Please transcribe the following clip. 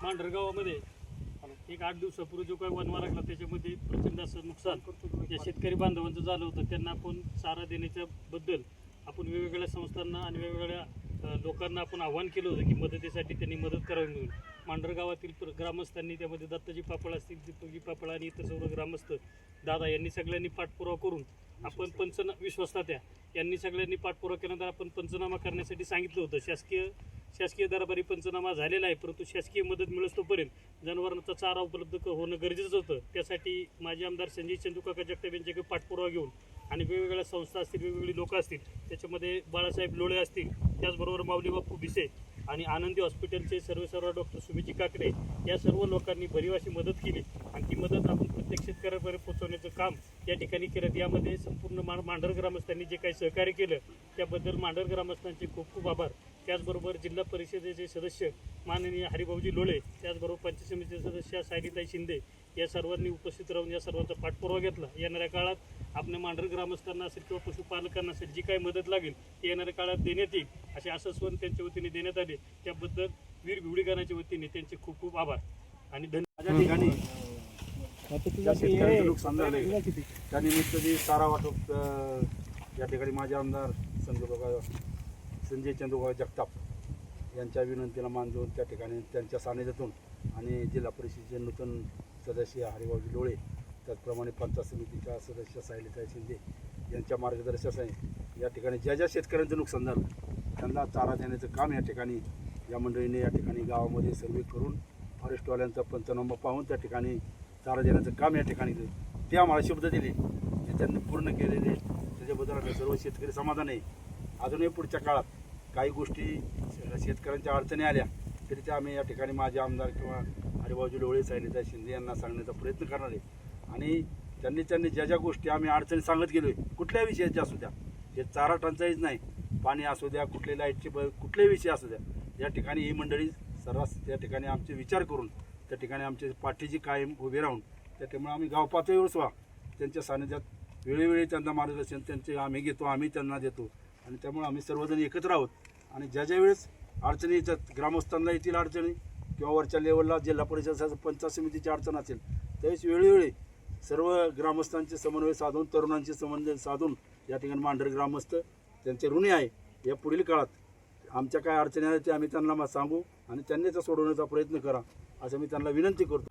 मांढर गावामध्ये एक 8 दिवसापूर्वी जो काही वनवा लागला त्याच्यामध्ये प्रचंड असं नुकसान या शेतकरी बांधवांचं झालं होतं. त्यांना आपण चारा देण्याच्या बद्दल आपण वेगवेगळ्या संस्थांना आणि वेगवेगळ्या लोकांना आपण आव्हान केलं होतं की मदतीसाठी त्यांनी मदत करावी म्हणून. मांढर गावातील ग्रामस्थांनी त्यामध्ये दत्ताजी पापळ असतील, दीपकजी पापळ आणि इतर सर्व ग्रामस्थ दादा यांनी सगळ्यांनी पाठपुरावा करून आपण विश्वासता यांनी सगळ्यांनी पाठपुरावा केल्यानंतर आपण पंचनामा करण्यासाठी सांगितलं होतं. शासकीय दरबारी पंचनामा झालेला आहे, परंतु शासकीय मदत मिळत तोपर्यंत जनावरांचा चारा उपलब्ध होणं गरजेचं होतं. त्यासाठी माजी आमदार संजय चंदूकाका जगताप यांच्याकडे पाठपुरावा घेऊन आणि वेगवेगळ्या संस्था असतील, वेगवेगळी लोकं असतील, त्याच्यामध्ये बाळासाहेब लोळे असतील, त्याचबरोबर माऊली बापू भिसे आणि आनंदी हॉस्पिटलचे सर्व डॉक्टर सुमिजी काकडे या सर्व लोकांनी भरीव अशी मदत केली आणि ती मदत आपण प्रत्येक शेतकऱ्यापर्यंत पोहोचवण्याचं काम या ठिकाणी केलं. यामध्ये संपूर्ण मांढर ग्रामस्थांनी जे काही सहकार्य केलं त्याबद्दल मांढर ग्रामस्थांचे खूप खूप आभार. त्याचबरोबर जिल्हा परिषदेचे सदस्य माननीय हरिभाऊजी लोळे, त्याचबरोबर पंचायत समितीचे सदस्य सायलीताई शिंदे या सर्वांनी उपस्थित राहून या सर्वांचा पाठपुरावा घेतला. येणाऱ्या काळात आपल्या मांढर ग्रामस्थांना असेल किंवा पशुपालकांना असेल जी काही मदत लागेल ती येणाऱ्या काळात देण्यात येईल असे आश्वासन त्यांच्या वतीने देण्यात आले. त्याबद्दल वीर भिवडीकरांच्या वतीने त्यांचे खूप खूप आभार आणि धन्यवाद. माझ्या ठिकाणी ज्या शेतकऱ्यांचं नुकसान झाले त्यानिमित्त जे चारा वाटप या ठिकाणी माझे आमदार संजय चंदूकाका जगताप यांच्या विनंतीला मान देऊन त्या ठिकाणी त्यांच्या सानिध्यातून आणि जिल्हा परिषदेचे नूतन सदस्य हरिभाऊजी लोळे, त्याचप्रमाणे पंचायत समितीच्या सदस्य सायलीताई शिंदे यांच्या मार्गदर्शनाने या ठिकाणी ज्या ज्या शेतकऱ्यांचं नुकसान झालं त्यांना चारा देण्याचं काम या ठिकाणी या मंडळीने या ठिकाणी गावामध्ये सर्वे करून फॉरेस्टवाल्यांचा पंचनामा पाहून त्या ठिकाणी चारा देण्याचं काम या ठिकाणी केलं. ते आम्हाला शब्द दिले ते त्यांनी पूर्ण केलेले, त्याच्याबद्दल आम्ही सर्व शेतकरी समाधान आहे. अजूनही पुढच्या काळात काही गोष्टी शेतकऱ्यांच्या अडचणी आल्या तरी त्या आम्ही या ठिकाणी माझे आमदार किंवा हरिभाऊजी लोळे, सायलीताई शिंदे यांना सांगण्याचा प्रयत्न करणार आहे. आणि त्यांनी ज्या ज्या गोष्टी आम्ही अडचणी सांगत गेलो आहे कुठल्याही विषयाच्या असू द्या, हे चारा टंचाईच नाही, पाणी असू द्या, कुठले लाईटचे कुठलेही विषय असू द्या, या ठिकाणी ही मंडळी सर्रास त्या ठिकाणी आमचे विचार करून त्या ठिकाणी आमच्या पाठीची कायम उभे राहून त्यामुळे आम्ही गाव पातळीवर सुद्धा त्यांच्या सानिध्यात वेळोवेळी त्यांना मार्गदर्शन त्यांचे आम्ही घेतो, आम्ही त्यांना देतो आणि त्यामुळे आम्ही सर्वजण एकत्र आहोत. आणि ज्या ज्या वेळेस अडचणी येतात, ग्रामस्थांना येतील अडचणी किंवा वरच्या लेवलला जिल्हा परिषद पंचायत समितीची अडचण असेल त्यावेळेस वेळोवेळी सर्व ग्रामस्थांचे समन्वय साधून, तरुणांचे समन्वय साधून या ठिकाणी मांढर ग्रामस्थ त्यांचे ऋणी आहे. या पुढील काळात आमच्या काय अडचणी आहेत ते आम्ही त्यांना सांगू आणि त्यांनी त्या सोडवण्याचा प्रयत्न करा असं मी त्यांना विनंती करतो.